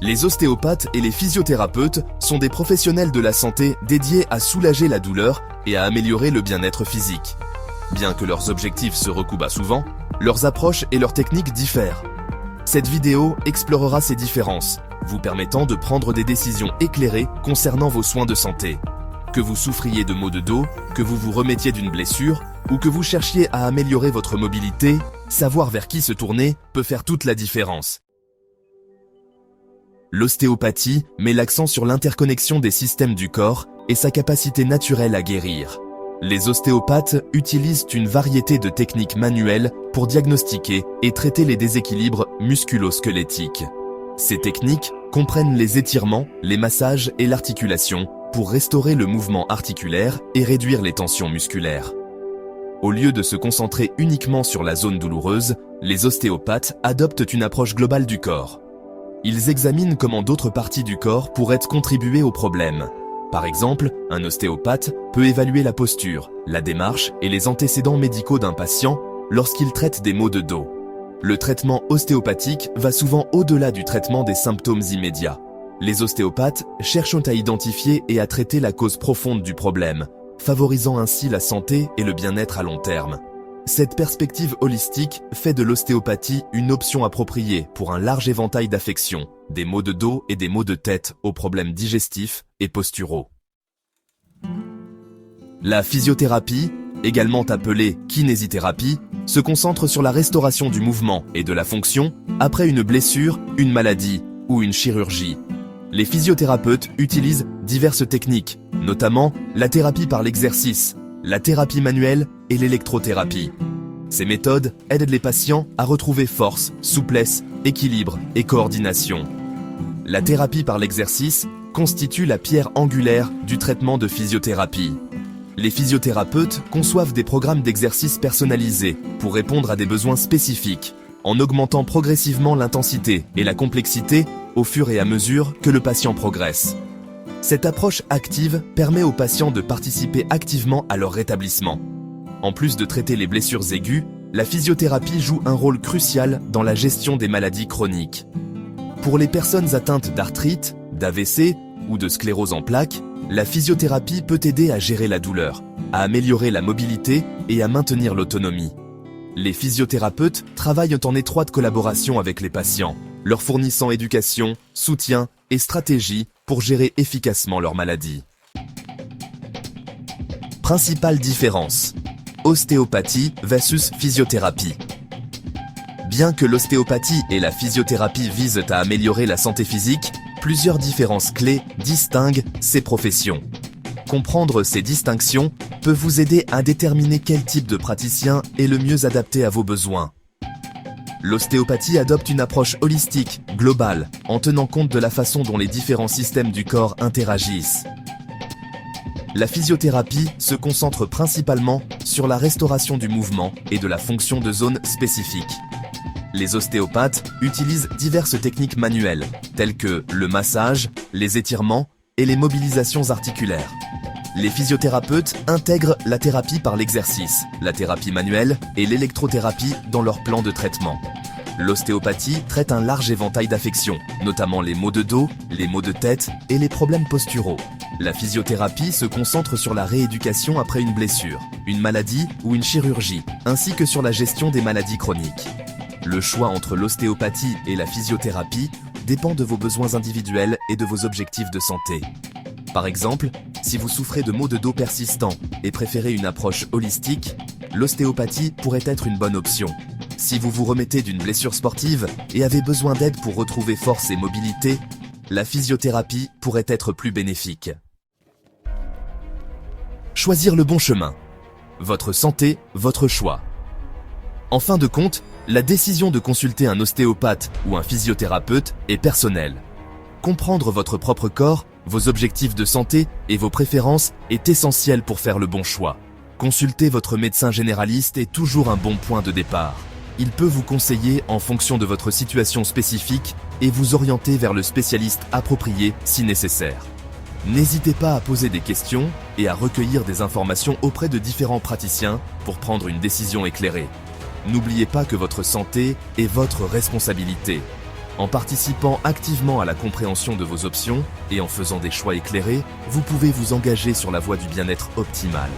Les ostéopathes et les physiothérapeutes sont des professionnels de la santé dédiés à soulager la douleur et à améliorer le bien-être physique. Bien que leurs objectifs se recoupent souvent, leurs approches et leurs techniques diffèrent. Cette vidéo explorera ces différences, vous permettant de prendre des décisions éclairées concernant vos soins de santé. Que vous souffriez de maux de dos, que vous vous remettiez d'une blessure ou que vous cherchiez à améliorer votre mobilité, savoir vers qui se tourner peut faire toute la différence. L'ostéopathie met l'accent sur l'interconnexion des systèmes du corps et sa capacité naturelle à guérir. Les ostéopathes utilisent une variété de techniques manuelles pour diagnostiquer et traiter les déséquilibres musculo-squelettiques. Ces techniques comprennent les étirements, les massages et l'articulation pour restaurer le mouvement articulaire et réduire les tensions musculaires. Au lieu de se concentrer uniquement sur la zone douloureuse, les ostéopathes adoptent une approche globale du corps. Ils examinent comment d'autres parties du corps pourraient contribuer au problème. Par exemple, un ostéopathe peut évaluer la posture, la démarche et les antécédents médicaux d'un patient lorsqu'il traite des maux de dos. Le traitement ostéopathique va souvent au-delà du traitement des symptômes immédiats. Les ostéopathes cherchent à identifier et à traiter la cause profonde du problème, favorisant ainsi la santé et le bien-être à long terme. Cette perspective holistique fait de l'ostéopathie une option appropriée pour un large éventail d'affections, des maux de dos et des maux de tête aux problèmes digestifs et posturaux. La physiothérapie, également appelée kinésithérapie, se concentre sur la restauration du mouvement et de la fonction après une blessure, une maladie ou une chirurgie. Les physiothérapeutes utilisent diverses techniques, notamment la thérapie par l'exercice, la thérapie manuelle et l'électrothérapie. Ces méthodes aident les patients à retrouver force, souplesse, équilibre et coordination. La thérapie par l'exercice constitue la pierre angulaire du traitement de physiothérapie. Les physiothérapeutes conçoivent des programmes d'exercice personnalisés pour répondre à des besoins spécifiques, en augmentant progressivement l'intensité et la complexité au fur et à mesure que le patient progresse. Cette approche active permet aux patients de participer activement à leur rétablissement. En plus de traiter les blessures aiguës, la physiothérapie joue un rôle crucial dans la gestion des maladies chroniques. Pour les personnes atteintes d'arthrite, d'AVC ou de sclérose en plaques, la physiothérapie peut aider à gérer la douleur, à améliorer la mobilité et à maintenir l'autonomie. Les physiothérapeutes travaillent en étroite collaboration avec les patients, leur fournissant éducation, soutien et stratégies pour gérer efficacement leur maladie. Principale différence: ostéopathie versus physiothérapie. Bien que l'ostéopathie et la physiothérapie visent à améliorer la santé physique, plusieurs différences clés distinguent ces professions. Comprendre ces distinctions peut vous aider à déterminer quel type de praticien est le mieux adapté à vos besoins. L'ostéopathie adopte une approche holistique, globale, en tenant compte de la façon dont les différents systèmes du corps interagissent. La physiothérapie se concentre principalement sur la restauration du mouvement et de la fonction de zones spécifiques. Les ostéopathes utilisent diverses techniques manuelles, telles que le massage, les étirements et les mobilisations articulaires. Les physiothérapeutes intègrent la thérapie par l'exercice, la thérapie manuelle et l'électrothérapie dans leur plan de traitement. L'ostéopathie traite un large éventail d'affections, notamment les maux de dos, les maux de tête et les problèmes posturaux. La physiothérapie se concentre sur la rééducation après une blessure, une maladie ou une chirurgie, ainsi que sur la gestion des maladies chroniques. Le choix entre l'ostéopathie et la physiothérapie dépend de vos besoins individuels et de vos objectifs de santé. Par exemple, si vous souffrez de maux de dos persistants et préférez une approche holistique, l'ostéopathie pourrait être une bonne option. Si vous vous remettez d'une blessure sportive et avez besoin d'aide pour retrouver force et mobilité, la physiothérapie pourrait être plus bénéfique. Choisir le bon chemin. Votre santé, votre choix. En fin de compte, la décision de consulter un ostéopathe ou un physiothérapeute est personnelle. Comprendre votre propre corps, vos objectifs de santé et vos préférences est essentiel pour faire le bon choix. Consulter votre médecin généraliste est toujours un bon point de départ. Il peut vous conseiller en fonction de votre situation spécifique et vous orienter vers le spécialiste approprié si nécessaire. N'hésitez pas à poser des questions et à recueillir des informations auprès de différents praticiens pour prendre une décision éclairée. N'oubliez pas que votre santé est votre responsabilité. En participant activement à la compréhension de vos options et en faisant des choix éclairés, vous pouvez vous engager sur la voie du bien-être optimal.